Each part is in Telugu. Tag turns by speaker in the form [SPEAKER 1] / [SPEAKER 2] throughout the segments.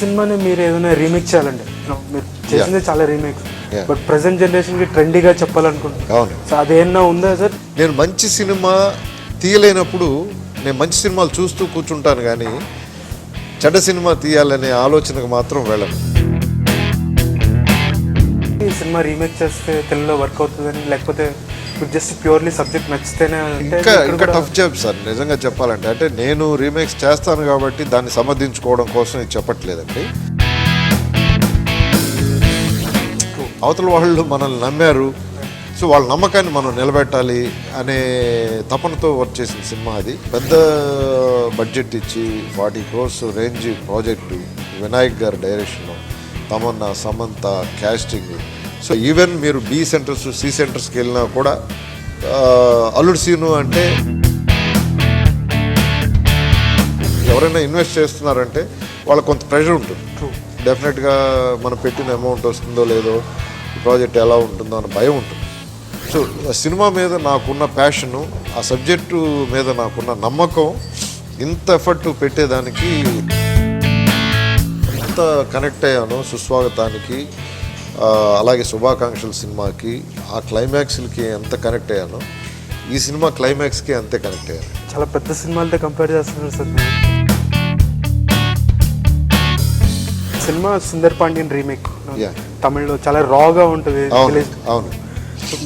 [SPEAKER 1] సినిమాని మీరు ఏదైనా రీమేక్ చేయాలండి, మీరు చేసింది చాలా రీమేక్స్, బట్ ప్రెసెంట్ జనరేషన్కి ట్రెండీగా చెప్పాలనుకుంటున్నాను.
[SPEAKER 2] అవును,
[SPEAKER 1] సో అదేమన్నా ఉందా సార్?
[SPEAKER 2] నేను మంచి సినిమా తీయలేనప్పుడు నేను మంచి సినిమాలు చూస్తూ కూర్చుంటాను, కానీ చెడ్డ సినిమా తీయాలనే ఆలోచనకు మాత్రం వెళ్ళను.
[SPEAKER 1] ఈ సినిమా రీమేక్ చేస్తే తెలుగులో వర్క్ అవుతుందని, లేకపోతే జస్ట్ ప్యూర్లీ సబ్జెక్ట్ నచ్చితేనే?
[SPEAKER 2] ఇంకా టఫ్ జాబ్ సార్ నిజంగా చెప్పాలంటే. అంటే నేను రీమేక్స్ చేస్తాను కాబట్టి దాన్ని సమర్థించుకోవడం కోసం ఇది చెప్పట్లేదండి. అవతల వాళ్ళు మనల్ని నమ్మారు, సో వాళ్ళ నమ్మకాన్ని మనం నిలబెట్టాలి అనే తపనతో వర్క్ చేసిన సినిమా అది. పెద్ద బడ్జెట్ ఇచ్చి 40 crores రేంజ్ ప్రాజెక్టు, వినాయక్ గారి direction, Tamannaah, Samantha, casting. So even మీరు బి సెంటర్స్, సి సెంటర్స్కి వెళ్ళినా కూడా అల్లుడు సీను అంటే ఎవరైనా ఇన్వెస్ట్ చేస్తున్నారంటే వాళ్ళకి కొంత ప్రెషర్ ఉంటుంది. డెఫినెట్గా మనం పెట్టిన అమౌంట్ వస్తుందో లేదో, ఈ ప్రాజెక్ట్ ఎలా ఉంటుందో అన్న భయం ఉంటుంది. సో సినిమా మీద నాకున్న ప్యాషను, ఆ సబ్జెక్టు మీద నాకున్న నమ్మకం, ఇంత ఎఫర్ట్ పెట్టేదానికి ఎంత కనెక్ట్ అయ్యాను. సుస్వాగతానికి, అలాగే శుభాకాంక్షల సినిమాకి, ఆ క్లైమాక్స్లకి ఎంత కనెక్ట్ అయ్యాను, ఈ సినిమా క్లైమాక్స్కి అంతే కనెక్ట్ అయ్యాను.
[SPEAKER 1] చాలా పెద్ద సినిమాలతో కంపేర్ చేస్తున్నారు sir. Cinema Sundar Pandian remake తమిళ్లో చాలా రాగా ఉంటుంది.
[SPEAKER 2] అవును,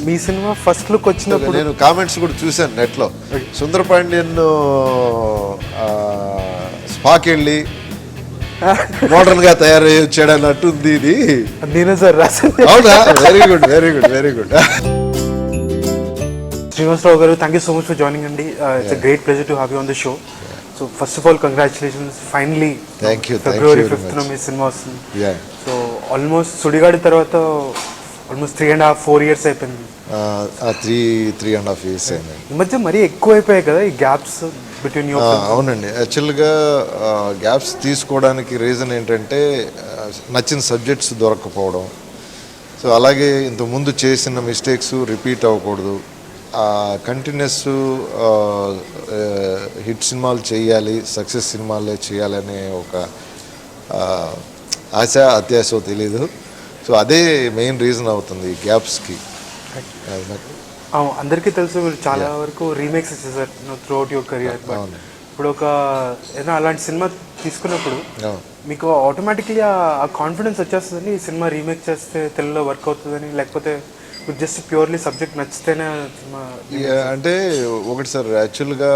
[SPEAKER 1] మీ సినిమా ఫస్ట్ లుక్ వచ్చినప్పుడు
[SPEAKER 2] నేను కామెంట్స్ కూడా చూశాను నెట్లో. సుందర్ పాండ్యన్ స్పాకి వెళ్ళి మోడర్న్ గా తయారై వచ్చాడు అన్నట్టు ఉంది ఇది.
[SPEAKER 1] నేనే సార్ రాశాను.
[SPEAKER 2] అవునా? Very good, very good, very good.
[SPEAKER 1] Srinivasarao గారు, thank you so much for joining అండి. It's a great pleasure to have you on the show. So first of all congratulations, finally February 5th మీ సినిమా వస్తుంది. సో ఆల్మోస్ట్ సుడిగాడి తర్వాత ఆల్మోస్ట్ 3.5-4 years అయిపోయింది.
[SPEAKER 2] 3.5 years అయింది.
[SPEAKER 1] ఈ మధ్య మరీ ఎక్కువ అయిపోయాయి కదా ఈ గ్యాప్స్ బిట్వీన్ యూ?
[SPEAKER 2] అవునండి, యాక్చువల్గా గ్యాప్స్ తీసుకోవడానికి రీజన్ ఏంటంటే నచ్చిన సబ్జెక్ట్స్ దొరకకపోవడం. సో అలాగే ఇంతకుముందు చేసిన మిస్టేక్స్ రిపీట్ అవ్వకూడదు, కంటిన్యూస్ హిట్ సినిమాలు చేయాలి, సక్సెస్ సినిమాలే చేయాలనే ఒక ఆశ, అత్యాశ తెలీదు. సో అదే మెయిన్ రీజన్ అవుతుంది గ్యాప్స్కి.
[SPEAKER 1] అందరికీ తెలుసు మీరు చాలా వరకు రీమేక్స్ చేశారు త్రూ అవుట్ యువర్ కెరియర్. ఇప్పుడు ఒక ఏదైనా అలాంటి సినిమా తీసుకున్నప్పుడు మీకు ఆటోమేటిక్లీ ఆ కాన్ఫిడెన్స్ వచ్చేస్తుందని, ఈ సినిమా రీమేక్ చేస్తే తెలుగులో వర్క్ అవుతుందని, లేకపోతే జస్ట్ ప్యూర్లీ సబ్జెక్ట్ నచ్చితేనే సినిమా?
[SPEAKER 2] అంటే ఒకటి సార్, యాక్చువల్గా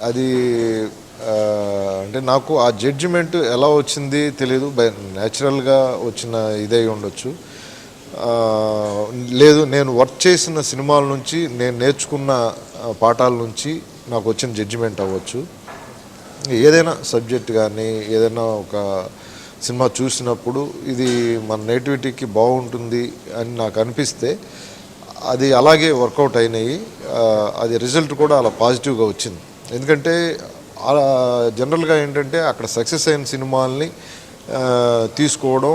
[SPEAKER 2] అది అంటే నాకు ఆ జడ్జిమెంట్ ఎలా వచ్చింది తెలియదు. న్యాచురల్గా వచ్చిన ఇదే ఉండొచ్చు, లేదు నేను వర్క్ చేసిన సినిమాల నుంచి, నేను నేర్చుకున్న పాఠాల నుంచి నాకు వచ్చిన జడ్జిమెంట్ అవ్వచ్చు. ఏదైనా సబ్జెక్ట్ కానీ ఏదైనా ఒక సినిమా చూసినప్పుడు ఇది మన నేటివిటీకి బాగుంటుంది అని నాకు అనిపిస్తే అది అలాగే వర్కౌట్ అయినాయి. అది రిజల్ట్ కూడా అలా పాజిటివ్గా వచ్చింది. ఎందుకంటే జనరల్గా ఏంటంటే అక్కడ సక్సెస్ అయిన సినిమాల్ని తీసుకోవడం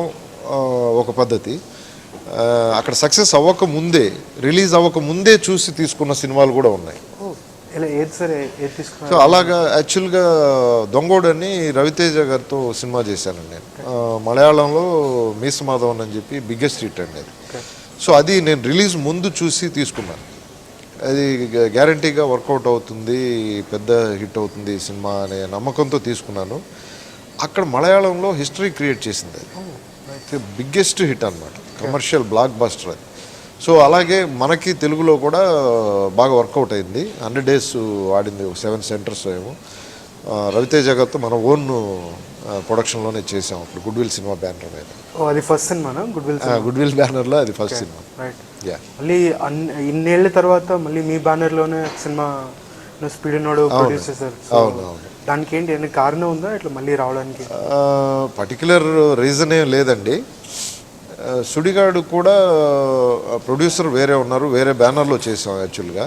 [SPEAKER 2] ఒక పద్ధతి, అక్కడ సక్సెస్ అవ్వకముందే, రిలీజ్ అవ్వకముందే చూసి తీసుకున్న సినిమాలు కూడా ఉన్నాయి. సో అలాగా యాక్చువల్గా దొంగోడు అని రవితేజ గారితో సినిమా చేశానండి నేను. మలయాళంలో మీసమాధవన్ అని చెప్పి బిగ్గెస్ట్ హిట్ అండి అది. సో అది నేను రిలీజ్ ముందు చూసి తీసుకున్నాను. అది గ్యారంటీగా వర్కౌట్ అవుతుంది, పెద్ద హిట్ అవుతుంది ఈ సినిమా అనే నమ్మకంతో తీసుకున్నాను. అక్కడ మలయాళంలో హిస్టరీ క్రియేట్ చేసింది. అది బిగ్గెస్ట్ హిట్ అనమాట, కమర్షియల్ బ్లాక్ బస్టర్ అది. సో అలాగే మనకి తెలుగులో కూడా బాగా వర్కౌట్ అయింది. 100 days ఆడింది, 7 centers ఏమో. రవితేజ గారితో మన ఓన్ ప్రొడక్షన్లోనే చేసాం అప్పుడు, గుడ్ విల్ సినిమా బ్యానర్ మీద.
[SPEAKER 1] అది ఫస్ట్ సినిమానా?
[SPEAKER 2] గుడ్ విల్ బ్యానర్లో అది ఫస్ట్ సినిమా.
[SPEAKER 1] మళ్ళీ ఇన్నేళ్ల తర్వాత మళ్ళీ మీ బ్యానర్లోనే సినిమా స్పీడ్ నోడు ప్రొడ్యూస్ చేశారు.
[SPEAKER 2] అవునవును.
[SPEAKER 1] దానికి ఏంటి ఏమైనా కారణం ఉందా ఇట్లా మళ్ళీ రావడానికి?
[SPEAKER 2] పర్టికులర్ రీజన్ ఏం లేదండి. సుడిగాడు కూడా ప్రొడ్యూసర్ వేరే ఉన్నారు, వేరే బ్యానర్లో చేసాం యాక్చువల్గా.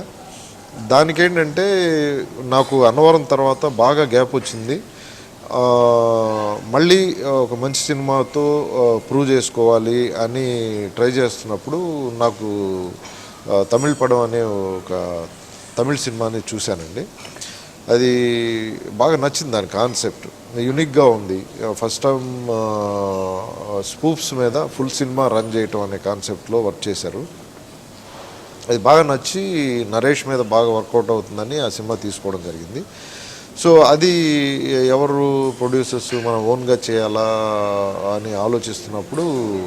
[SPEAKER 2] దానికేంటంటే నాకు అన్నవరం తర్వాత బాగా గ్యాప్ వచ్చింది. మళ్ళీ ఒక మంచి సినిమాతో ప్రూవ్ చేసుకోవాలి అని ట్రై చేస్తున్నప్పుడు నాకు తమిళ్ పడం అనే ఒక తమిళ్ సినిమాని చూశానండి. అది బాగా నచ్చింది, దాని కాన్సెప్ట్. యూనిక్గా ఉంది. ఫస్ట్ టైం స్పూఫ్స్ మీద ఫుల్ సినిమా రన్ చేయటం అనే కాన్సెప్ట్లో వర్క్ చేశారు. అది బాగా నచ్చి నరేష్ మీద బాగా వర్కౌట్ అవుతుందని ఆ సినిమా తీసుకోవడం జరిగింది. సో అది ఎవరు ప్రొడ్యూసర్స్ మనం ఓన్గా చేయాలా అని ఆలోచిస్తున్నప్పుడు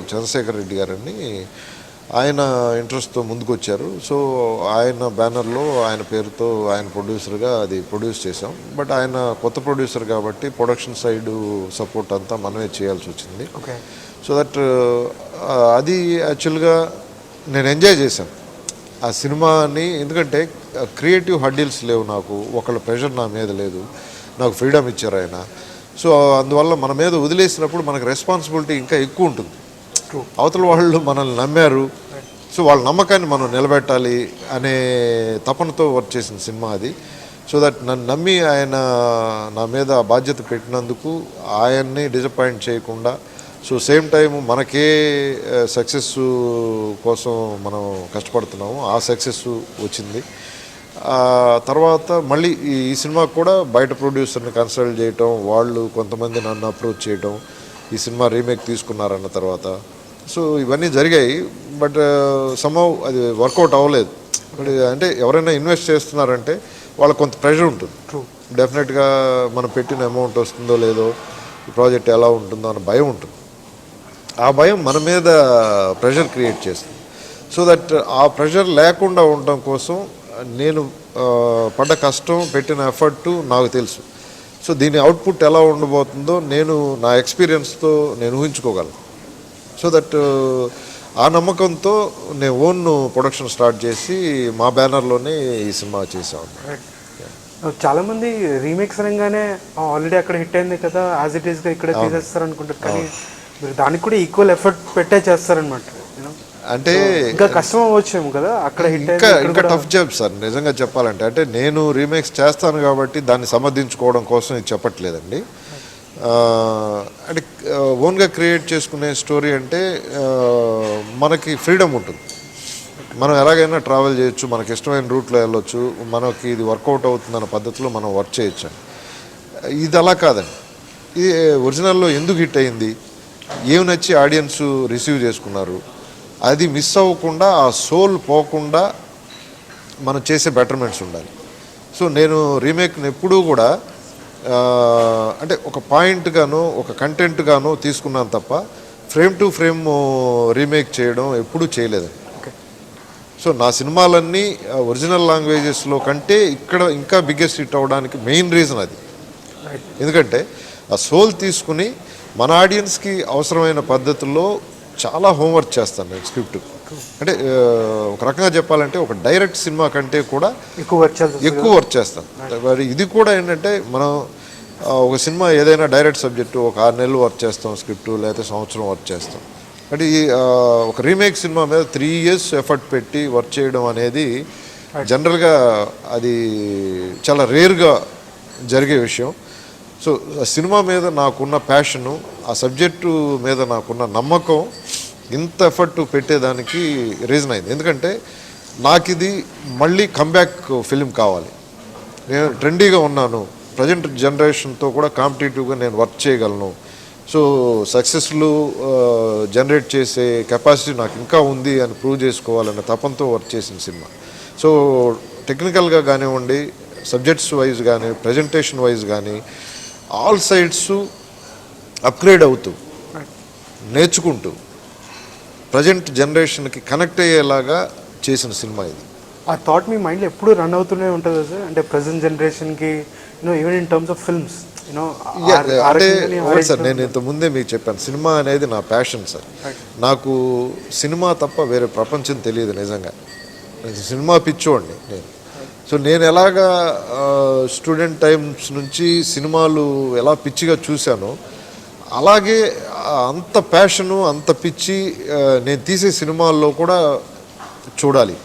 [SPEAKER 2] చంద్రశేఖర్ రెడ్డి గారని ఆయన ఇంట్రెస్ట్తో ముందుకు వచ్చారు. సో ఆయన బ్యానర్లో ఆయన పేరుతో ఆయన ప్రొడ్యూసర్గా అది ప్రొడ్యూస్ చేసాం. బట్ ఆయన కొత్త ప్రొడ్యూసర్ కాబట్టి ప్రొడక్షన్ సైడ్ సపోర్ట్ అంతా మనమే చేయాల్సి వచ్చింది. సో దట్ అది యాక్చువల్గా నేను ఎంజాయ్ చేశాను ఆ సినిమాని. ఎందుకంటే క్రియేటివ్ హడ్డిల్స్ లేవు నాకు, ఒకళ్ళ ప్రెషర్ నా మీద లేదు, నాకు ఫ్రీడమ్ ఇచ్చారు ఆయన. సో అందువల్ల మన మీద వదిలేసినప్పుడు మనకు రెస్పాన్సిబిలిటీ ఇంకా ఎక్కువ ఉంటుంది. అవతల వాళ్ళు మనల్ని నమ్మారు, సో వాళ్ళ నమ్మకాన్ని మనం నిలబెట్టాలి అనే తపనతో వర్క్ చేసిన సినిమా అది. సో దట్ నన్ను నమ్మి ఆయన నా మీద బాధ్యత పెట్టినందుకు ఆయన్ని డిసప్పాయింట్ చేయకుండా, సో సేమ్ టైం మనకే సక్సెస్ కోసం మనం కష్టపడుతున్నాము, ఆ సక్సెస్ వచ్చింది. తర్వాత మళ్ళీ ఈ సినిమాకు కూడా బయట ప్రొడ్యూసర్ని కన్సల్ట్ చేయటం, వాళ్ళు కొంతమంది నన్ను అప్రోచ్ చేయటం, ఈ సినిమా రీమేక్ తీసుకున్నారన్న తర్వాత సో ఇవన్నీ జరిగాయి. బట్ సమ్హౌ అది వర్కౌట్ అవ్వలేదు. అంటే ఎవరైనా ఇన్వెస్ట్ చేస్తున్నారంటే వాళ్ళకి కొంత ప్రెషర్ ఉంటుంది. డెఫినెట్గా మనం పెట్టిన అమౌంట్ వస్తుందో లేదో, ఈ ప్రాజెక్ట్ ఎలా ఉంటుందో అన్న భయం ఉంటుంది. ఆ భయం మన మీద ప్రెషర్ క్రియేట్ చేస్తుంది. సో దట్ ఆ ప్రెషర్ లేకుండా ఉండటం కోసం నేను పడ్డ కష్టం, పెట్టిన ఎఫర్టు నాకు తెలుసు. సో దీని అవుట్పుట్ ఎలా ఉండబోతుందో నేను నా ఎక్స్పీరియన్స్తో నేను ఊహించుకోగలను. సో దట్ ఆ నమ్మకంతో నేను ఓన్ ప్రొడక్షన్ స్టార్ట్ చేసి మా బ్యానర్లోనే ఈ సినిమా చేసాను.
[SPEAKER 1] చాలామంది రీమేక్స్ అనగానే ఆల్రెడీ అక్కడ హిట్ అయింది కదా, యాజ్ ఇట్ ఈస్గా ఇక్కడ తీసేస్తారు అనుకుంటారు. కానీ మీరు దానికి కూడా ఈక్వల్ ఎఫర్ట్ పెట్టే చేస్తారనమాట.
[SPEAKER 2] అంటే
[SPEAKER 1] ఇంకా కష్టం అవ్వచ్చేమో కదా అక్కడ హిట్,
[SPEAKER 2] ఇంకా టఫ్ జాబ్ సార్ నిజంగా చెప్పాలంటే. అంటే నేను రీమేక్స్ చేస్తాను కాబట్టి దాన్ని సమర్థించుకోవడం కోసం ఇది చెప్పట్లేదండి. అంటే ఓన్గా క్రియేట్ చేసుకునే స్టోరీ అంటే మనకి ఫ్రీడమ్ ఉంటుంది, మనం ఎలాగైనా ట్రావెల్ చేయొచ్చు, మనకి ఇష్టమైన రూట్లో వెళ్ళొచ్చు, మనకి ఇది వర్కౌట్ అవుతుందన్న పద్ధతిలో మనం వర్క్ చేయొచ్చు. ఇది అలా కాదండి. ఇది ఒరిజినల్లో ఎందుకు హిట్ అయింది, ఏమి నచ్చి ఆడియన్స్ రిసీవ్ చేసుకున్నారు, అది మిస్ అవ్వకుండా, ఆ సోల్ పోకుండా మనం చేసే బెటర్మెంట్స్ ఉండాలి. సో నేను రీమేక్ని ఎప్పుడూ కూడా అంటే ఒక పాయింట్గాను ఒక కంటెంట్గాను తీసుకున్నాను తప్ప ఫ్రేమ్ టు ఫ్రేమ్ రీమేక్ చేయడం ఎప్పుడూ చేయలేదు. సో నా సినిమాలన్నీ ఒరిజినల్ లాంగ్వేజెస్లో కంటే ఇక్కడ ఇంకా బిగ్గెస్ట్ హిట్ అవ్వడానికి మెయిన్ రీజన్ అది. ఎందుకంటే ఆ సోల్ తీసుకుని మన ఆడియన్స్కి అవసరమైన పద్ధతుల్లో చాలా హోంవర్క్ చేస్తాను నేను స్క్రిప్ట్. అంటే ఒక రకంగా చెప్పాలంటే ఒక డైరెక్ట్ సినిమా కంటే కూడా ఎక్కువ వర్క్ చేస్తాను. మరి ఇది కూడా ఏంటంటే మనం ఒక సినిమా ఏదైనా డైరెక్ట్ సబ్జెక్టు ఒక 6 నెలలు వర్క్ చేస్తాం స్క్రిప్టు, లేకపోతే సంవత్సరం వర్క్ చేస్తాం. అంటే ఒక రీమేక్ సినిమా మీద 3 years ఎఫర్ట్ పెట్టి వర్క్ చేయడం అనేది జనరల్గా అది చాలా రేర్గా జరిగే విషయం. సో సినిమా మీద నాకున్న ప్యాషను, ఆ సబ్జెక్టు మీద నాకున్న నమ్మకం ఇంత ఎఫర్ట్ పెట్టేదానికి రీజన్ అయింది. ఎందుకంటే నాకు ఇది మళ్ళీ కంబ్యాక్ ఫిలిం కావాలి. నేను ట్రెండీగా ఉన్నాను, ప్రజెంట్ జనరేషన్తో కూడా కాంపిటేటివ్గా నేను వర్క్ చేయగలను. సో సక్సెస్లు జనరేట్ చేసే కెపాసిటీ నాకు ఇంకా ఉంది అని ప్రూవ్ చేసుకోవాలనే తపంతో వర్క్ చేసిన సినిమా. సో టెక్నికల్గా కానివ్వండి, సబ్జెక్ట్స్ వైజ్ కానీ, ప్రజెంటేషన్ వైజ్ కానీ ఆల్ సైడ్స్ అప్గ్రేడ్ అవుతూ నేర్చుకుంటూ ప్రజెంట్ జనరేషన్కి కనెక్ట్ అయ్యేలాగా చేసిన సినిమా ఇది.
[SPEAKER 1] ఆ థాట్ మీ మైండ్లో ఎప్పుడు రన్ అవుతూనే ఉంటుంది సార్. అంటే ప్రజెంట్ జనరేషన్కి even in terms of films
[SPEAKER 2] అంటే సార్ నేను ఇంతకుముందే మీకు చెప్పాను, సినిమా అనేది నా ప్యాషన్ సార్. నాకు సినిమా తప్ప వేరే ప్రపంచం తెలియదు నిజంగా. సినిమా పిచ్చోండి నేను. సో నేను ఎలాగా స్టూడెంట్ టైమ్స్ నుంచి సినిమాలు ఎలా పిచ్చిగా చూశానో అలాగే అంత ప్యాషను అంత పిచ్చి నేను తీసే సినిమాల్లో కూడా చూడాలి.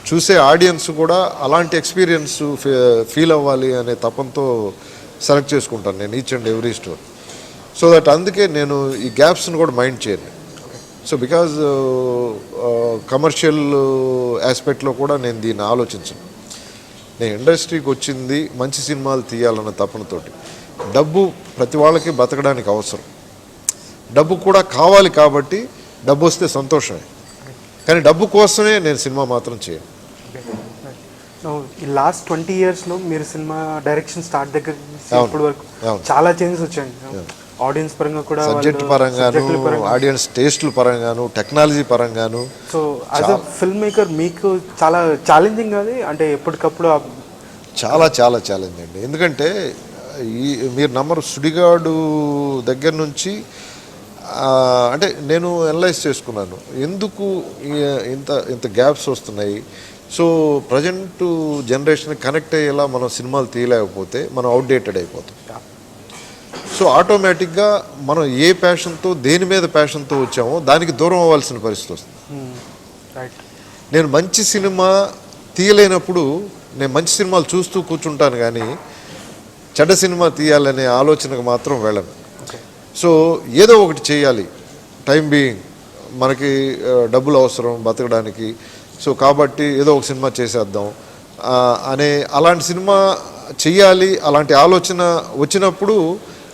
[SPEAKER 2] చూసే ఆడియన్స్ కూడా అలాంటి ఎక్స్పీరియన్స్ ఫీల్ అవ్వాలి అనే తపంతో సెలెక్ట్ చేసుకుంటాను నేను each and every story. So that అందుకే నేను ఈ గ్యాప్స్ని కూడా మైండ్ చేయను. సో బికాజ్ కమర్షియల్ ఆస్పెక్ట్లో కూడా నేను దీన్ని ఆలోచించను. నేను ఇండస్ట్రీకి వచ్చింది మంచి సినిమాలు తీయాలన్న తపనతోటి. డబ్బు ప్రతి వాళ్ళకి బతకడానికి అవసరం, డబ్బు కూడా కావాలి కాబట్టి డబ్బు వస్తే సంతోషమే, కానీ డబ్బు కోసమే నేను సినిమా మాత్రం చేయను.
[SPEAKER 1] ఈ లాస్ట్ 20 yearsలో మీరు సినిమా డైరెక్షన్ స్టార్ట్ దగ్గర నుంచి ఇప్పటి వరకు చాలా చేంజెస్ వచ్చాయి. ఆడియన్స్ పరంగా కూడా,
[SPEAKER 2] సబ్జెక్ట్ పరంగాను, ఆడియన్స్ టేస్ట్ల పరంగాను, టెక్నాలజీ పరంగాను.
[SPEAKER 1] So as a film maker మీకు చాలా ఛాలెంజింగ్ అది, అంటే ఎప్పటికప్పుడు
[SPEAKER 2] చాలా చాలా ఛాలెంజ్ అండి. ఎందుకంటే మీరు నమ్మరు, సుడిగాడు దగ్గర నుంచి అంటే నేను అనలైజ్ చేసుకున్నాను ఎందుకు ఇంత ఇంత గ్యాప్స్ వస్తున్నాయి. సో ప్రజెంట్ జనరేషన్ కనెక్ట్ అయ్యేలా మనం సినిమాలు తీయలేకపోతే మనం అవుట్డేటెడ్ అయిపోతాం. సో ఆటోమేటిక్గా మనం ఏ ప్యాషన్తో, దేని మీద ప్యాషన్తో వచ్చామో దానికి దూరం అవ్వాల్సిన పరిస్థితి వస్తుంది. నేను మంచి సినిమా తీయలేనప్పుడు నేను మంచి సినిమాలు చూస్తూ కూర్చుంటాను, కానీ చెడ్డ సినిమా తీయాలనే ఆలోచనకు మాత్రం వెళ్ళను. సో ఏదో ఒకటి చేయాలి, టైం బీయింగ్ మనకి డబ్బులు అవసరం బతకడానికి, సో కాబట్టి ఏదో ఒక సినిమా చేసేద్దాం అనే అలాంటి సినిమా చెయ్యాలి. అలాంటి ఆలోచన వచ్చినప్పుడు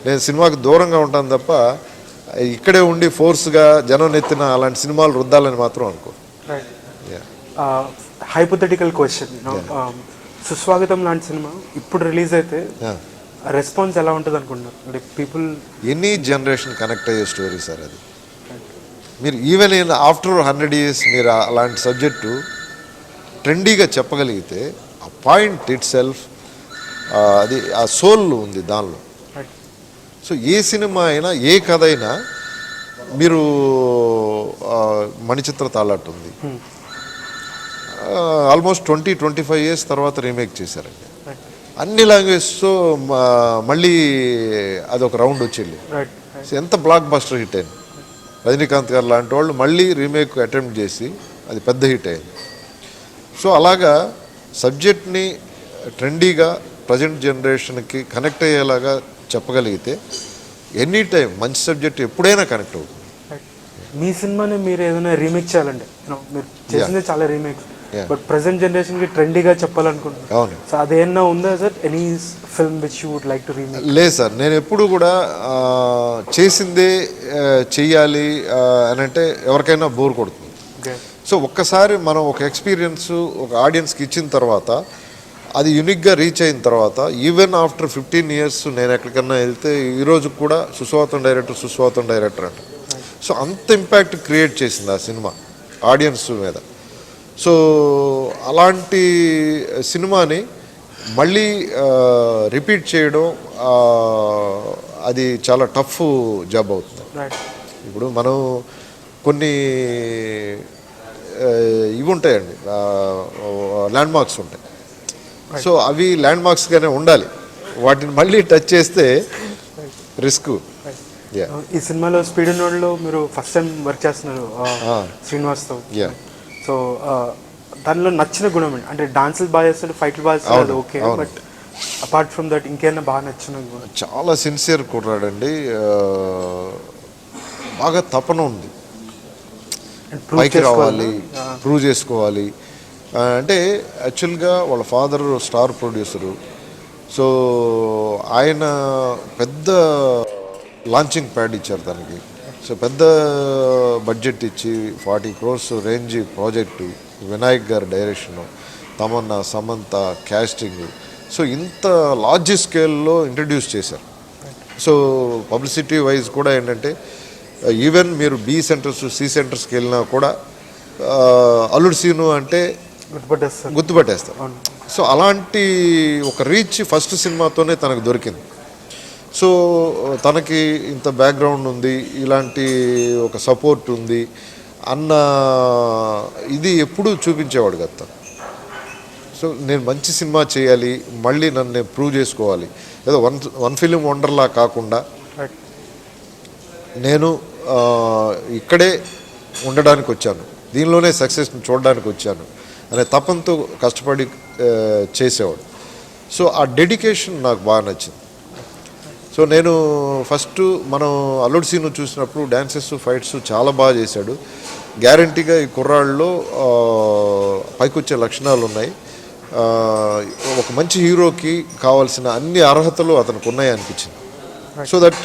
[SPEAKER 2] నేను సినిమాకి దూరంగా ఉంటాను తప్ప ఇక్కడే ఉండి ఫోర్స్గా జనం నెత్తిన అలాంటి సినిమాలు రుద్దాలని మాత్రం అనుకో.
[SPEAKER 1] హైపోథెటికల్ క్వశ్చన్, సుస్వాగతం లాంటి సినిమా ఇప్పుడు రిలీజ్ అయితే రెస్పాన్స్ ఎలా ఉంటుంది అనుకుంటున్నారు? అంటే పీపుల్
[SPEAKER 2] ఎనీ జనరేషన్ కనెక్ట్ అయ్యే స్టోరీ సార్ అది. మీరు ఈవెన్ ఇన్ ఆఫ్టర్ 100 years మీరు అలాంటి సబ్జెక్టు ట్రెండీగా చెప్పగలిగితే ఆ పాయింట్ ఇట్ సెల్ఫ్, అది ఆ సోల్ ఉంది దానిలో. సో ఏ సినిమా అయినా, ఏ కథ అయినా, మీరు మణిచిత్ర తాళాటు ఉంది, ఆల్మోస్ట్ 20-25 years తర్వాత రీమేక్ చేశారండి. అన్ని లాంగ్వేజ్తో మళ్ళీ అదొక రౌండ్ వచ్చింది. ఎంత బ్లాక్ బస్టర్ హిట్ అయింది. రజనీకాంత్ గారు లాంటి వాళ్ళు మళ్ళీ రీమేక్ అటెంప్ట్ చేసి అది పెద్ద హిట్ అయింది. సో అలాగా సబ్జెక్ట్ని ట్రెండీగా ప్రజెంట్ జనరేషన్కి కనెక్ట్ అయ్యేలాగా చెప్పగలిగితే ఎనీ టైం మంచి సబ్జెక్ట్ ఎప్పుడైనా కనెక్ట్ అవుతుంది.
[SPEAKER 1] మీ సినిమాని మీరు ఏదైనా రీమేక్ చేయాలండి, మీరు చేసిందే చాలా రీమేక్స్, బట్ ప్రెసెంట్ జనరేషన్కి ట్రెండీగా చెప్పాలనుకుంటున్నాను.
[SPEAKER 2] అవును,
[SPEAKER 1] సో అదేమన్నా ఉందా sir? Any film which you would like to remake?
[SPEAKER 2] లేదు సార్, నేను ఎప్పుడు కూడా చేసిందే చెయ్యాలి అని అంటే ఎవరికైనా బోర్ కొడుతుంది. సో ఒక్కసారి మనం ఒక ఎక్స్పీరియన్స్ ఒక ఆడియన్స్కి ఇచ్చిన తర్వాత, అది యూనిక్గా రీచ్ అయిన తర్వాత, ఈవెన్ ఆఫ్టర్ 15 years నేను ఎక్కడికన్నా వెళ్తే ఈరోజు కూడా సుస్వాగతం డైరెక్టర్ అంట. సో అంత ఇంపాక్ట్ క్రియేట్ చేసింది ఆ సినిమా ఆడియన్స్ మీద. సో అలాంటి సినిమాని మళ్ళీ రిపీట్ చేయడం అది చాలా టఫ్ జాబ్ అవుతుంది. ఇప్పుడు మనం కొన్ని ఇవి ఉంటాయండి, ల్యాండ్ మార్క్స్ ఉంటాయి. సో అవి ల్యాండ్ మార్క్స్గానే ఉండాలి, వాటిని మళ్ళీ టచ్ చేస్తే రిస్క్.
[SPEAKER 1] ఈ సినిమాలో స్పీడ్ నోడ్లో మీరు ఫస్ట్ టైం వర్క్ చేస్తున్నారు శ్రీనివాస్తో. సో దానిలో నచ్చిన గుణం ఏంటి? అంటే డాన్సులు బాగా చేస్తాడు, ఫైట్లు బాగా చేస్తాడు, okay, but apart from that ఇంకేమైనా బాగా నచ్చిన గుణం?
[SPEAKER 2] చాలా సిన్సియర్ కుర్రాడండి, బాగా తపన ఉంది, పైకి రావాలి, ప్రూవ్ చేసుకోవాలి. అంటే యాక్చువల్గా వాళ్ళ ఫాదర్ స్టార్ ప్రొడ్యూసరు. సో ఆయన పెద్ద లాంచింగ్ ప్యాడ్ ఇచ్చారు దానికి. సో పెద్ద బడ్జెట్ ఇచ్చి 40 crores రేంజ్ ప్రాజెక్టు, వినాయక్ గారి direction, Tamannaah, Samantha casting. So ఇంత లార్జ్ స్కేల్లో ఇంట్రడ్యూస్ చేశారు. సో పబ్లిసిటీ వైజ్ కూడా ఏంటంటే ఈవెన్ మీరు B centers C centersకి వెళ్ళినా కూడా అల్లుడు సీను అంటే గుర్తుపట్టేస్తారు. సో అలాంటి ఒక రీచ్ ఫస్ట్ సినిమాతోనే తనకు దొరికింది. సో తనకి ఇంత బ్యాక్గ్రౌండ్ ఉంది, ఇలాంటి ఒక సపోర్ట్ ఉంది అన్న ఇది ఎప్పుడూ చూపించేవాడు కదా. సో నేను మంచి సినిమా చేయాలి, మళ్ళీ నన్ను నేను ప్రూవ్ చేసుకోవాలి, ఏదో వన్ ఫిలిం వండర్లా కాకుండా నేను ఇక్కడే ఉండడానికి వచ్చాను, దీనిలోనే సక్సెస్ని చూడడానికి వచ్చాను అనే తపంతో కష్టపడి చేసేవాడు. సో ఆ డెడికేషన్ నాకు బాగా నచ్చింది. సో నేను ఫస్ట్ మనం అల్లుడు సీను చూసినప్పుడు డ్యాన్సెస్, ఫైట్స్ చాలా బాగా చేశాడు. గ్యారంటీగా ఈ కుర్రాళ్ళలో పైకొచ్చే లక్షణాలు ఉన్నాయి, ఒక మంచి హీరోకి కావాల్సిన అన్ని అర్హతలు అతనికి ఉన్నాయి అనిపించింది. సో దట్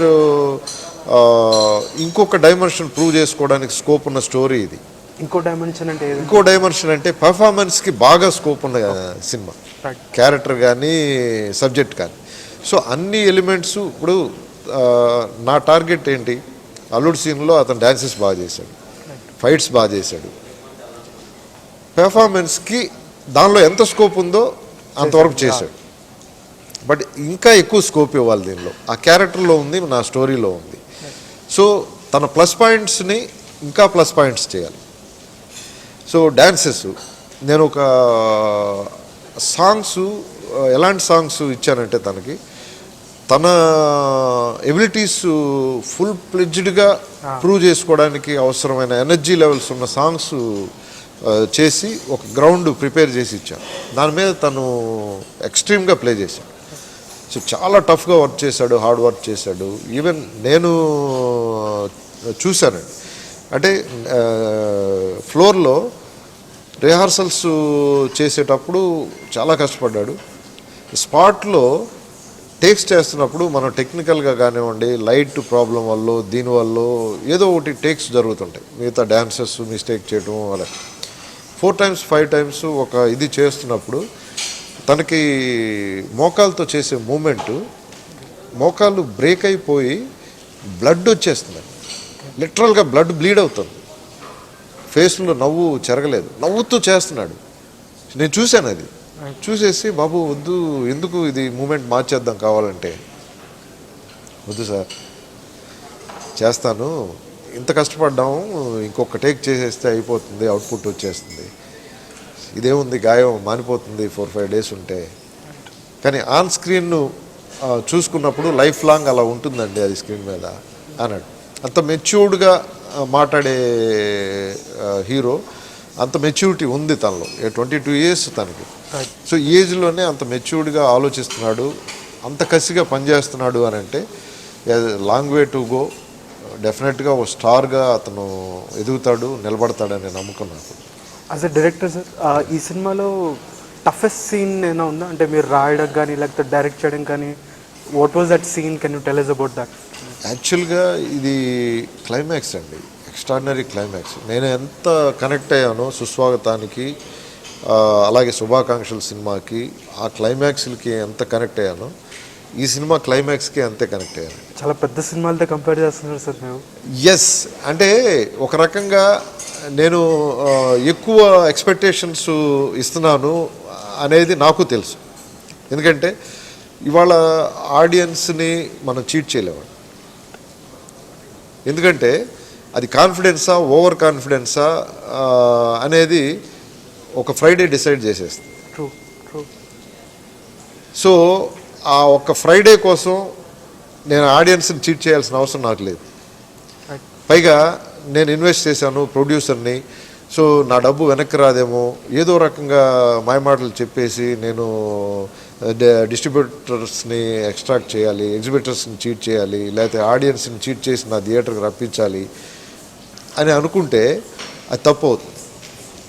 [SPEAKER 2] ఇంకొక డైమెన్షన్ ప్రూవ్ చేసుకోవడానికి స్కోప్ ఉన్న స్టోరీ ఇది.
[SPEAKER 1] ఇంకో డైమెన్షన్ అంటే ఏది?
[SPEAKER 2] ఇంకో డైమెన్షన్ అంటే పర్ఫార్మెన్స్కి బాగా స్కోప్ ఉన్న సినిమా, క్యారెక్టర్ కానీ సబ్జెక్ట్ కానీ. సో అన్ని ఎలిమెంట్స్ ఇప్పుడు నా టార్గెట్ ఏంటి, అల్లుడు సీన్లో అతను డ్యాన్సెస్ బాగా చేశాడు, ఫైట్స్ బాగా చేశాడు, పెర్ఫార్మెన్స్కి దానిలో ఎంత స్కోప్ ఉందో అంతవరకు చేశాడు. బట్ ఇంకా ఎక్కువ స్కోప్ ఇవ్వాలి దీనిలో, ఆ క్యారెక్టర్లో ఉంది, నా స్టోరీలో ఉంది. సో తన ప్లస్ పాయింట్స్ని ఇంకా ప్లస్ పాయింట్స్ చేయాలి. సో డ్యాన్సెస్ నేను ఒక సాంగ్స్ ఎలాంటి సాంగ్స్ ఇచ్చానంటే తనకి తన ఎబిలిటీస్ ఫుల్ ప్లెడ్జ్డ్గా ప్రూవ్ చేసుకోవడానికి అవసరమైన ఎనర్జీ లెవెల్స్ ఉన్న సాంగ్స్ చేసి ఒక గ్రౌండ్ ప్రిపేర్ చేసి ఇచ్చాను. దాని మీద తను ఎక్స్ట్రీమ్గా ప్లే చేశాడు. సో చాలా టఫ్గా వర్క్ చేశాడు, హార్డ్ వర్క్ చేశాడు. ఈవెన్ నేను చూశానండి, అంటే ఫ్లోర్లో రిహార్సల్స్ చేసేటప్పుడు చాలా కష్టపడ్డాడు. స్పాట్లో టేక్స్ చేస్తున్నప్పుడు మనం టెక్నికల్గా కానివ్వండి, లైట్ ప్రాబ్లం వల్ల దీనివల్ల ఏదో ఒకటి టేక్స్ జరుగుతుంటాయి, మిగతా డ్యాన్సెస్ మిస్టేక్ చేయడం అలా 4 times 5 times ఒక ఇది చేస్తున్నప్పుడు తనకి మోకాలతో చేసే మూమెంటు మోకాలు బ్రేక్ అయిపోయి బ్లడ్ వచ్చేస్తుంది, లిటరల్గా బ్లడ్ బ్లీడ్ అవుతుంది, ఫేస్లో నవ్వు చెరగలేదు, నవ్వుతూ చేస్తున్నాడు. నేను చూశాను, అది చూసేసి బాబు వద్దు, ఎందుకు ఇది మూమెంట్ మార్చేద్దాం, కావాలంటే వద్దు సార్ చేస్తాను, ఇంత కష్టపడ్డాము, ఇంకొక టేక్ చేసేస్తే అయిపోతుంది, అవుట్పుట్ వచ్చేస్తుంది, ఇదేముంది గాయం మానిపోతుంది 4-5 days ఉంటే. కానీ ఆన్ స్క్రీన్ చూసుకున్నప్పుడు లైఫ్ లాంగ్ అలా ఉంటుందండి అది స్క్రీన్ మీద అన్నాడు. అంత మెచ్యూర్డ్గా మాట్లాడే హీరో, అంత మెచ్యూరిటీ ఉంది తనలో, 22 years తనకి. సో ఈ ఏజ్లోనే అంత మెచ్యూర్డ్గా ఆలోచిస్తున్నాడు, అంత కసిగా పనిచేస్తున్నాడు అని అంటే లాంగ్ వే టు గో. డెఫినెట్గా ఒక స్టార్గా అతను ఎదుగుతాడు, నిలబడతాడని నమ్మకం నాకు.
[SPEAKER 1] యాజ్ అ డైరెక్టర్ సార్, ఈ సినిమాలో టఫెస్ట్ సీన్ ఏమైనా ఉందా, అంటే మీరు రాయడం కానీ లేకపోతే డైరెక్ట్ చేయడం కానీ, what was that scene, can you tell us about that?
[SPEAKER 2] యాక్చువల్గా ఇది క్లైమాక్స్ అండి, ఎక్స్ట్రాడినరీ క్లైమాక్స్. నేను ఎంత కనెక్ట్ అయ్యానో సుస్వాగతానికి, అలాగే శుభాకాంక్షల సినిమాకి, ఆ క్లైమాక్స్లకి ఎంత కనెక్ట్ అయ్యానో ఈ సినిమా క్లైమాక్స్కి అంతే కనెక్ట్ అయ్యాను.
[SPEAKER 1] చాలా పెద్ద సినిమాలతో కంపేర్ చేస్తున్నారు సార్ మీరు.
[SPEAKER 2] ఎస్, అంటే ఒక రకంగా నేను ఎక్కువ ఎక్స్పెక్టేషన్స్ ఇస్తున్నాను అనేది నాకు తెలుసు. ఎందుకంటే ఇవాళ ఆడియన్స్ని మనం చీట్ చేయలేము. ఎందుకంటే అది కాన్ఫిడెన్సా ఓవర్ కాన్ఫిడెన్సా అనేది ఒక ఫ్రైడే డిసైడ్ చేసేస్తుంది.
[SPEAKER 1] True true.
[SPEAKER 2] సో ఆ ఒక్క ఫ్రైడే కోసం నేను ఆడియన్స్ని చీట్ చేయాల్సిన అవసరం నాకు లేదు. పైగా నేను ఇన్వెస్ట్ చేశాను ప్రొడ్యూసర్ని, సో నా డబ్బు వెనక్కి రాదేమో, ఏదో రకంగా మాయమాటలు చెప్పేసి నేను డిస్ట్రిబ్యూటర్స్ని ఎక్స్ట్రాక్ట్ చేయాలి, ఎగ్జిబిటర్స్ని చీట్ చేయాలి, లేకపోతే ఆడియన్స్ని చీట్ చేసి నా థియేటర్కి రప్పించాలి అని అనుకుంటే అది తప్పు అవుతుంది.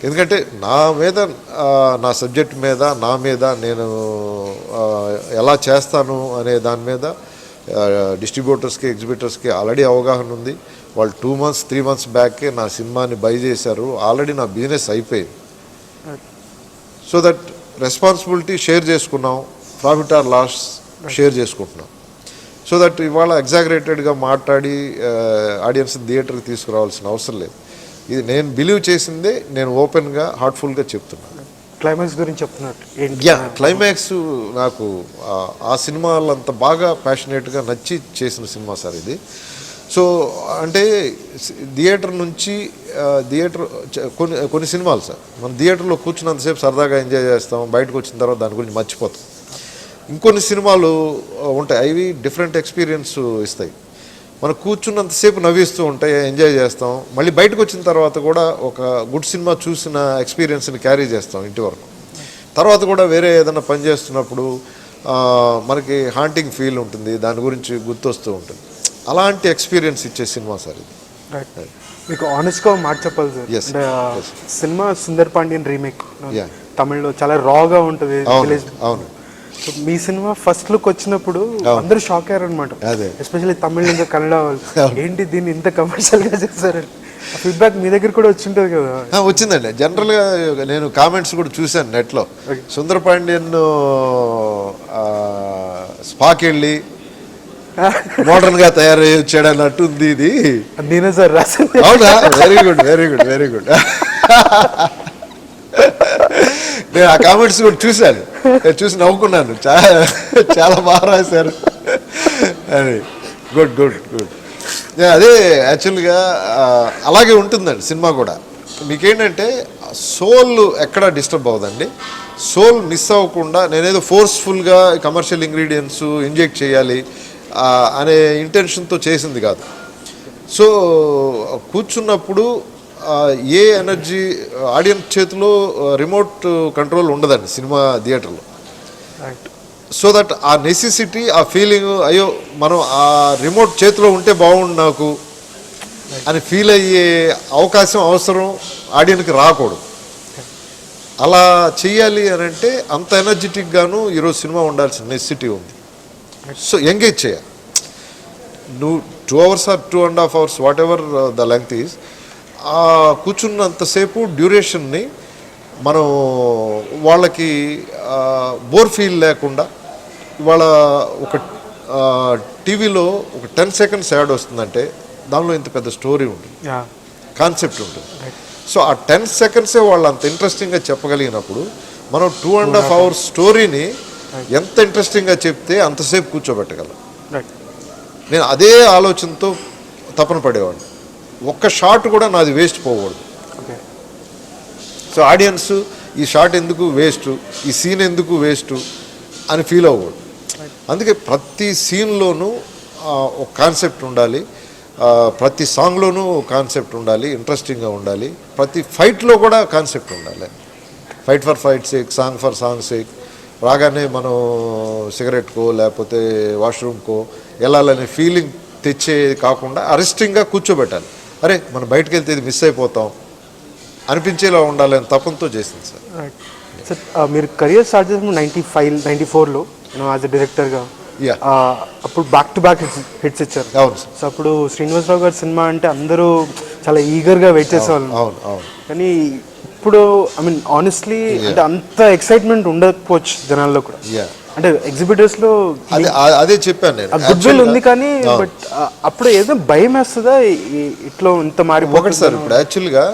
[SPEAKER 2] ఎందుకంటే నా మీద, నా సబ్జెక్ట్ మీద, నా మీద నేను ఎలా చేస్తాను అనే దాని మీద డిస్ట్రిబ్యూటర్స్కి ఎగ్జిబిటర్స్కి ఆల్రెడీ అవగాహన ఉంది. వాళ్ళు 2 months 3 months బ్యాకే నా సినిమాని బై చేశారు, ఆల్రెడీ నా బిజినెస్ అయిపోయింది. సో దట్ రెస్పాన్సిబిలిటీ షేర్ చేసుకున్నాం, ప్రాఫిట్ ఆర్ లాస్ షేర్ చేసుకుంటున్నాం. సో దట్ ఇవాళ ఎగ్జాగరేటెడ్గా మాట్లాడి ఆడియన్స్ థియేటర్కి తీసుకురావాల్సిన అవసరం లేదు. ఇది నేను బిలీవ్ చేసిందే, నేను ఓపెన్గా హార్ట్ఫుల్గా చెప్తున్నాను.
[SPEAKER 1] క్లైమాక్స్ గురించి చెప్తున్నారు.
[SPEAKER 2] క్లైమాక్స్ నాకు ఆ సినిమాలంత బాగా ప్యాషనేట్గా నచ్చి చేసిన సినిమా సార్ ఇది. సో అంటే థియేటర్ నుంచి కొన్ని సినిమాలు సార్ మన థియేటర్లో కూర్చున్నంతసేపు సరదాగా ఎంజాయ్ చేస్తాం, బయటకు వచ్చిన తర్వాత దాని గురించి మర్చిపోతాం. ఇంకొన్ని సినిమాలు ఉంటాయి, అవి డిఫరెంట్ ఎక్స్పీరియన్స్ ఇస్తాయి. మనం కూర్చున్నంతసేపు నవ్విస్తూ ఉంటాయి, ఎంజాయ్ చేస్తాం, మళ్ళీ బయటకు వచ్చిన తర్వాత కూడా ఒక గుడ్ సినిమా చూసిన ఎక్స్పీరియన్స్ని క్యారీ చేస్తాం ఇంటి వరకు. తర్వాత కూడా వేరే ఏదైనా పని చేస్తున్నప్పుడు మనకి హాంటింగ్ ఫీల్ ఉంటుంది, దాని గురించి గుర్తొస్తూ ఉంటుంది. అలాంటి ఎక్స్పీరియన్స్ ఇచ్చే సినిమా సార్ ఇది.
[SPEAKER 1] మీకు ఆనెస్ట్గా మాట చెప్పాలి సార్, అంటే సినిమా సుందర్ పాండ్యన్ రీమేక్ తమిళ్లో చాలా రాగా ఉంటుంది.
[SPEAKER 2] అవును.
[SPEAKER 1] మీ సినిమా ఫస్ట్ లుక్ వచ్చినప్పుడు అందరూ షాక్ అయ్యారు అనమాట,
[SPEAKER 2] అదే
[SPEAKER 1] ఎస్పెషల్లీ తమిళ ఇంకా కన్నడ వాళ్ళు, ఏంటి దీన్ని ఇంత కమర్షియల్ గా చేస్తారని. ఫీడ్బ్యాక్ మీ దగ్గర కూడా వచ్చింటది కదా?
[SPEAKER 2] వచ్చిందండి. జనరల్గా నేను కామెంట్స్ కూడా చూశాను నెట్లో. సుందరపాండ్యన్ స్పాకి వెళ్ళి మోడర్న్ గా తయారై వచ్చాడు అన్నట్టు ఉంది ఇది.
[SPEAKER 1] నేనే సార్ రాసింది.
[SPEAKER 2] అవునా? Very good, very good, very good. నేను ఆ కామెంట్స్ కూడా చూశాను, చూసి నవ్వుకున్నాను. చాలా బాగా రాశారు అని. Good good good. అదే యాక్చువల్గా అలాగే ఉంటుందండి సినిమా కూడా. మీకేంటంటే సోల్ ఎక్కడ డిస్టర్బ్ అవ్వదండి. సోల్ మిస్ అవ్వకుండా నేనేదో ఫోర్స్ఫుల్గా కమర్షియల్ ఇంగ్రీడియంట్స్ ఇంజెక్ట్ చేయాలి అనే ఇంటెన్షన్తో చేసింది కాదు. సో కూర్చున్నప్పుడు ఏ ఎనర్జీ ఆడియన్స్ చేతిలో రిమోట్ కంట్రోల్ ఉండదండి సినిమా థియేటర్లో. సో దట్ ఆ నెసెసిటీ, ఆ ఫీలింగ్, అయ్యో మనం ఆ రిమోట్ చేతిలో ఉంటే బాగుండు నాకు అని ఫీల్ అయ్యే అవకాశం, అవసరం ఆడియన్కి రాకూడదు. అలా చెయ్యాలి అని అంటే అంత ఎనర్జెటిక్గాను ఈరోజు సినిమా ఉండాల్సిన నెసెసిటీ ఉంది. సో ఎంగేజ్ చేయాలి. నువ్వు 2 hours or 2.5 hours what ever the length is, ఆ కూర్చున్నంతసేపు డ్యూరేషన్ని మనం వాళ్ళకి బోర్ ఫీల్ లేకుండా, ఇవాళ ఒక టీవీలో ఒక 10 seconds యాడ్ వస్తుందంటే దానిలో ఇంత పెద్ద స్టోరీ ఉంటుంది, కాన్సెప్ట్ ఉంటుంది. సో ఆ 10 seconds వాళ్ళు అంత ఇంట్రెస్టింగ్గా చెప్పగలిగినప్పుడు మనం 2.5 hours స్టోరీని ఎంత ఇంట్రెస్టింగ్గా చెప్తే అంతసేపు కూర్చోబెట్టగలం. నేను అదే ఆలోచనతో తపన పడేవాడిని. ఒక్క షాట్ కూడా నాది వేస్ట్ పోకూడదు. సో ఆడియన్స్ ఈ షాట్ ఎందుకు వేస్ట్, ఈ సీన్ ఎందుకు వేస్ట్ అని ఫీల్ అవ్వకూడదు. అందుకే ప్రతి సీన్లోనూ ఒక కాన్సెప్ట్ ఉండాలి, ప్రతి సాంగ్లోనూ కాన్సెప్ట్ ఉండాలి, ఇంట్రెస్టింగ్గా ఉండాలి. ప్రతి ఫైట్లో కూడా కాన్సెప్ట్ ఉండాలి. Fight for fight sake, song for song sake, రాగానే మనం సిగరెట్కో లేకపోతే వాష్రూమ్కో వెళ్ళాలనే ఫీలింగ్ తెచ్చేది కాకుండా అరెస్టింగ్గా కూర్చోబెట్టాలి. అరే మనం బయటకు వెళ్తే ఇది మిస్ అయిపోతాం అనిపించేలా ఉండాలని తపంతో చేసింది సార్.
[SPEAKER 1] సార్ మీరు కెరియర్ స్టార్ట్ చేసినప్పుడు 94లో యాజ్ అ డైరెక్టర్గా, అప్పుడు బ్యాక్ టు బ్యాక్ హిట్స్ ఇచ్చారు.
[SPEAKER 2] అవును సార్.
[SPEAKER 1] సో అప్పుడు శ్రీనివాసరావు గారి సినిమా అంటే అందరూ చాలా ఈగర్గా వెయిట్ చేసేవాళ్ళు.
[SPEAKER 2] అవును అవును.
[SPEAKER 1] కానీ ఇప్పుడు ఐ మీన్ ఆనెస్ట్లీ అంటే అంత ఎక్సైట్మెంట్ ఉండకపోవచ్చు జనాల్లో కూడా. అంటే ఎగ్జిబిటర్స్ లో
[SPEAKER 2] అదే చెప్పాను నేను,
[SPEAKER 1] గుడ్ విల్ ఉంది కానీ బట్ అప్పుడు ఏదో భయం వేస్తుందా ఇట్లా ఇంత మారిపోతుంది
[SPEAKER 2] సార్. ఇప్పుడు యాక్చువల్గా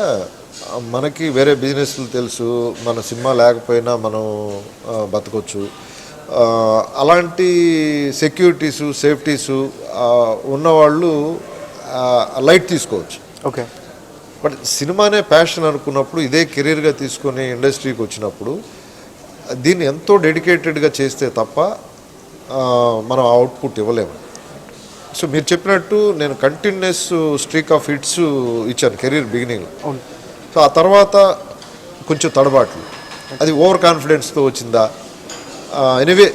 [SPEAKER 2] మనకి వేరే బిజినెస్లు తెలుసు, మన సినిమా లేకపోయినా మనం బతకొచ్చు, అలాంటి సెక్యూరిటీసు సేఫ్టీసు ఉన్నవాళ్ళు లైట్ తీసుకోవచ్చు.
[SPEAKER 1] ఓకే.
[SPEAKER 2] బట్ సినిమానే ప్యాషన్ అనుకున్నప్పుడు, ఇదే కెరీర్గా తీసుకొని ఇండస్ట్రీకి వచ్చినప్పుడు దీన్ని ఎంతో డెడికేటెడ్గా చేస్తే తప్ప మనం అవుట్పుట్ ఇవ్వలేము. సో మీరు చెప్పినట్టు నేను కంటిన్యూస్ స్ట్రీక్ ఆఫ్ హిట్స్ ఇచ్చాను కెరీర్ బిగినింగ్లో. సో ఆ తర్వాత కొంచెం తడబాట్లు, అది ఓవర్ కాన్ఫిడెన్స్తో వచ్చిందా, ఎనీవే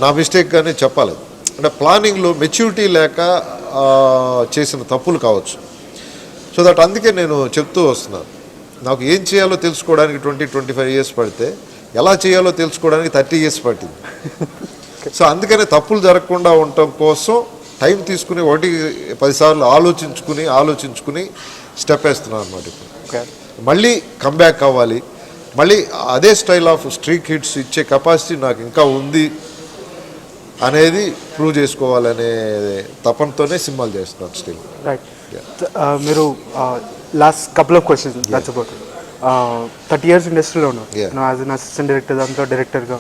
[SPEAKER 2] నా మిస్టేక్గానే చెప్పాలి. అంటే ప్లానింగ్లో మెచ్యూరిటీ లేక చేసిన తప్పులు కావచ్చు. సో దట్ అందుకే నేను చెప్తూ వస్తున్నాను, నాకు ఏం చేయాలో తెలుసుకోవడానికి 20-25 years పడితే ఎలా చేయాలో తెలుసుకోవడానికి 30 years పట్టింది. సో అందుకనే తప్పులు జరగకుండా ఉండటం కోసం టైం తీసుకుని 1-10 సార్లు ఆలోచించుకుని స్టెప్ వేస్తున్నాను అనమాట. ఇప్పుడు మళ్ళీ కంబ్యాక్ అవ్వాలి, మళ్ళీ అదే స్టైల్ ఆఫ్ స్ట్రీట్ హిట్స్ ఇచ్చే కెపాసిటీ నాకు ఇంకా ఉంది అనేది ప్రూవ్ చేసుకోవాలనే తపనతోనే సినిమాలు చేస్తున్నాను స్టిల్.
[SPEAKER 1] రైట్. మీరు last couple of questions that's about 30 years ఇండస్ట్రీలో ఉన్నారు, యాజ్ అన్ అసిస్టెంట్ డైరెక్టర్, దాంతో డైరెక్టర్గా.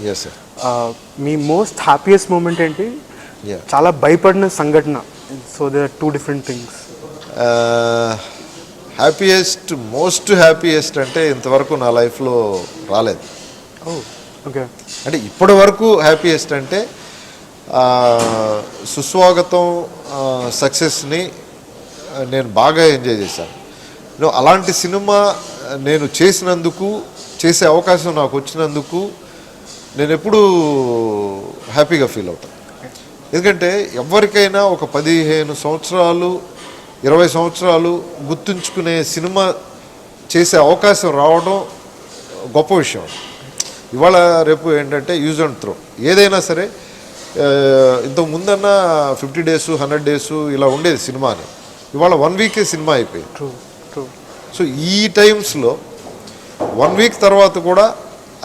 [SPEAKER 1] మీ మోస్ట్ హ్యాపీయెస్ట్ మూమెంట్ ఏంటి? చాలా భయపడిన సంఘటన? So they are 2 different things.
[SPEAKER 2] Most happiest అంటే ఇంతవరకు నా లైఫ్లో రాలేదు.
[SPEAKER 1] ఓకే.
[SPEAKER 2] అంటే ఇప్పటి వరకు హ్యాపీయెస్ట్ అంటే సుస్వాగతం సక్సెస్ని నేను బాగా ఎంజాయ్ చేశాను. అలాంటి సినిమా నేను చేసినందుకు, చేసే అవకాశం నాకు వచ్చినందుకు నేను ఎప్పుడూ హ్యాపీగా ఫీల్ అవుతాను. ఎందుకంటే ఎవరికైనా ఒక 15 సంవత్సరాలు 20 సంవత్సరాలు గుర్తుంచుకునే సినిమా చేసే అవకాశం రావడం గొప్ప విషయం. ఇవాళ రేపు ఏంటంటే యూజ్ అండ్ త్రో. ఏదైనా సరే ఇంతకు ముందన్నా 50 days 100 days ఇలా ఉండేది సినిమాని. ఇవాళ 1 week సినిమా అయిపోయింది.
[SPEAKER 1] True true.
[SPEAKER 2] సో ఈ టైమ్స్లో 1 week తర్వాత కూడా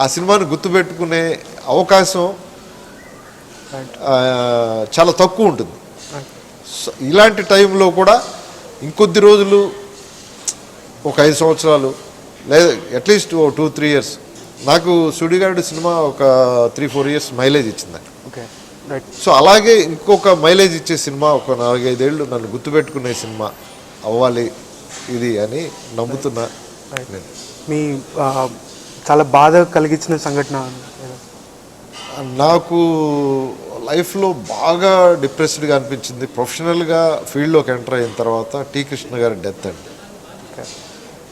[SPEAKER 2] ఆ సినిమాని గుర్తుపెట్టుకునే అవకాశం చాలా తక్కువ ఉంటుంది. సో ఇలాంటి టైంలో కూడా ఇంకొద్ది రోజులు ఒక 5 సంవత్సరాలు లేదా అట్లీస్ట్ 2-3 years, నాకు సుడిగాడు సినిమా ఒక 3-4 years మైలేజ్ ఇచ్చింది.
[SPEAKER 1] Okay right.
[SPEAKER 2] సో అలాగే ఇంకొక మైలేజ్ ఇచ్చే సినిమా ఒక 4-5 ఏళ్ళు నన్ను గుర్తుపెట్టుకునే సినిమా అవ్వాలి ఇది అని నమ్ముతున్నా.
[SPEAKER 1] మీ చాలా బాధ కలిగించిన సంఘటన?
[SPEAKER 2] నాకు లైఫ్లో బాగా డిప్రెస్డ్గా అనిపించింది ప్రొఫెషనల్గా ఫీల్డ్లోకి ఎంటర్ అయిన తర్వాత టి కృష్ణ గారి డెత్ అండి.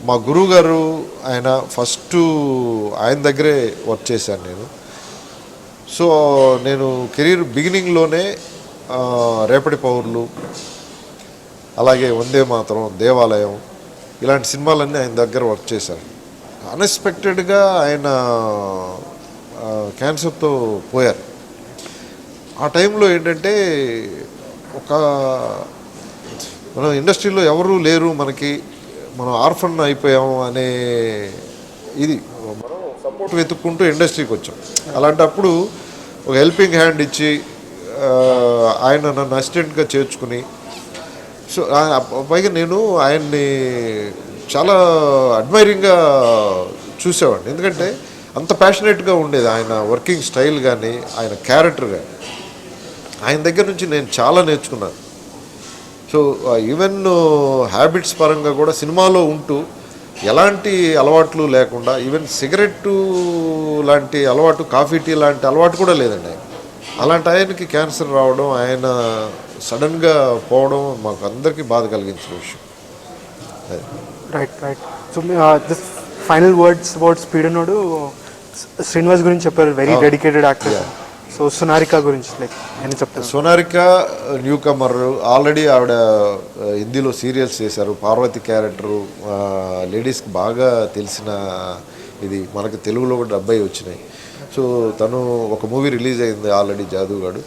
[SPEAKER 2] మా గురువు గారు ఆయన ఫస్ట్ ఆయన దగ్గరే వర్క్ చేశాను నేను. సో నేను కెరీర్ బిగినింగ్లోనే రేపటి పౌరులు, అలాగే వందే మాతరం, దేవాలయం ఇలాంటి సినిమాలన్నీ ఆయన దగ్గర వర్క్ చేశాను. అన్ఎక్స్పెక్టెడ్గా ఆయన క్యాన్సర్తో పోయారు. ఆ టైంలో ఏంటంటే మన ఇండస్ట్రీలో ఎవరూ లేరు మనకి, మనం ఆర్ఫన్ అయిపోయాము అనే ఇది మనం సపోర్ట్ వెతుక్కుంటూ ఇండస్ట్రీకి వచ్చాం. అలాంటప్పుడు ఒక హెల్పింగ్ హ్యాండ్ ఇచ్చి ఆయన నన్ను అసిస్టెంట్గా చేర్చుకుని, సో పైగా నేను ఆయన్ని చాలా అడ్మైరింగ్గా చూసేవాడిని. ఎందుకంటే అంత ప్యాషనేట్గా ఉండేది ఆయన వర్కింగ్ స్టైల్ కానీ ఆయన క్యారెక్టర్ కానీ. ఆయన దగ్గర నుంచి నేను చాలా నేర్చుకున్నాను. సో ఈవెన్ హ్యాబిట్స్ పరంగా కూడా సినిమాలో ఉంటూ ఎలాంటి అలవాట్లు లేకుండా, ఈవెన్ సిగరెట్టు లాంటి అలవాటు, కాఫీ టీ లాంటి అలవాటు కూడా లేదండి ఆయన. అలాంటి ఆయనకి క్యాన్సర్ రావడం, ఆయన సడన్గా పోవడం మాకు అందరికీ బాధ కలిగించిన విషయం.
[SPEAKER 1] Right right. So this final words about Speedunnodu Srinivas గురించి చెప్పారు, very dedicated actor. So Sonarika గురించి లైక్ అని చెప్తారు.
[SPEAKER 2] సోనారిక న్యూ కమర్, ఆల్రెడీ ఆవిడ హిందీలో సీరియల్స్ చేశారు. పార్వతి క్యారెక్టరు లేడీస్కి బాగా తెలిసిన ఇది. మనకి తెలుగులో కూడా 70 వచ్చినాయి. సో తను ఒక మూవీ రిలీజ్ అయింది ఆల్రెడీ, జాదుగాడు.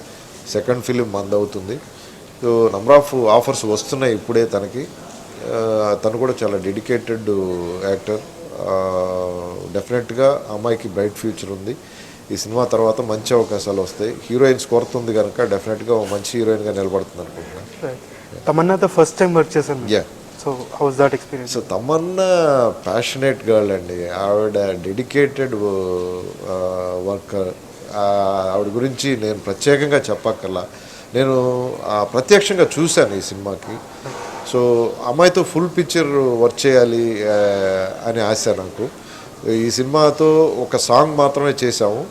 [SPEAKER 2] సెకండ్ ఫిలిం అవుతుంది. సో నంబర్ ఆఫ్ ఆఫర్స్ వస్తున్నాయి ఇప్పుడే తనకి. తను కూడా చాలా డెడికేటెడ్ యాక్టర్. డెఫినెట్గా అమ్మాయికి బ్రైట్ ఫ్యూచర్ ఉంది. ఈ సినిమా తర్వాత మంచి అవకాశాలు వస్తాయి. హీరోయిన్స్ కొరత ఉంది కనుక డెఫినెట్గా మంచి హీరోయిన్గా నిలబడుతుంది అనుకుంటున్నాను.
[SPEAKER 1] తమన్నాతో ఫస్ట్ టైం వర్క్ చేశాను. So how was that experience?
[SPEAKER 2] So Tamannaah passionate girl అండి. ఆవిడ డెడికేటెడ్ వర్కర్. ఆవిడ గురించి నేను ప్రత్యేకంగా చెప్పక్కర్లా. నేను ప్రత్యక్షంగా చూశాను ఈ సినిమాకి. సో అమ్మాయితో ఫుల్ పిక్చర్ వర్క్ చేయాలి అని ఆశ నాకు. ఈ సినిమాతో ఒక సాంగ్ మాత్రమే చేశాము.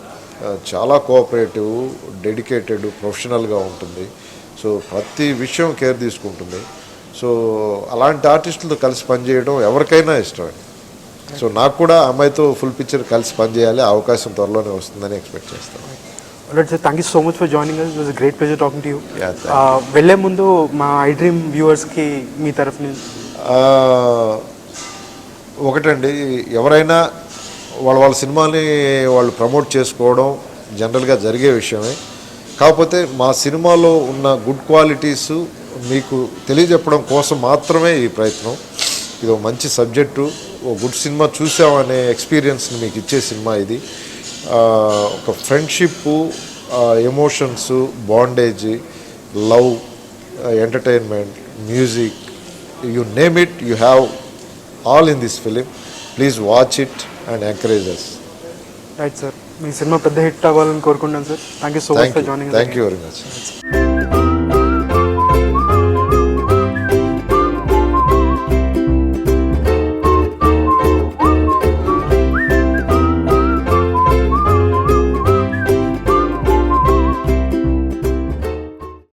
[SPEAKER 2] చాలా కోఆపరేటివ్, డెడికేటెడ్, ప్రొఫెషనల్గా ఉంటుంది. సో ప్రతి విషయం కేర్ తీసుకుంటుంది. సో అలాంటి ఆర్టిస్టులతో కలిసి పనిచేయడం ఎవరికైనా ఇష్టమే. సో నాకు కూడా అమ్మాయితో ఫుల్ పిక్చర్ కలిసి పనిచేయాలి, అవకాశం త్వరలోనే వస్తుందని ఎక్స్పెక్ట్ చేస్తాను.
[SPEAKER 1] Thank you so much for joining us. It was a great pleasure talking to you. వెళ్ళే ముందు మా ఐ డ్రీమ్ వ్యూవర్స్కి మీ తరఫు నుంచి
[SPEAKER 2] ఒకటండి, ఎవరైనా వాళ్ళ సినిమాని వాళ్ళు ప్రమోట్ చేసుకోవడం జనరల్గా జరిగే విషయమే. కాకపోతే మా సినిమాలో ఉన్న గుడ్ క్వాలిటీస్ మీకు తెలియజెప్పడం కోసం మాత్రమే ఈ ప్రయత్నం. ఇది ఒక మంచి సబ్జెక్టు, ఓ గుడ్ సినిమా చూసామనే ఎక్స్పీరియన్స్ని మీకు ఇచ్చే సినిమా ఇది. ఒక friendship, emotions, bondage, love, entertainment, music, you name it, you have all in this film. Please watch it and encourage us.
[SPEAKER 1] Right sir, me cinema పెద్ద హిట్ అవ్వాలని కోరుకుంటాను sir. Thank you so much for joining.
[SPEAKER 2] Thank you very much.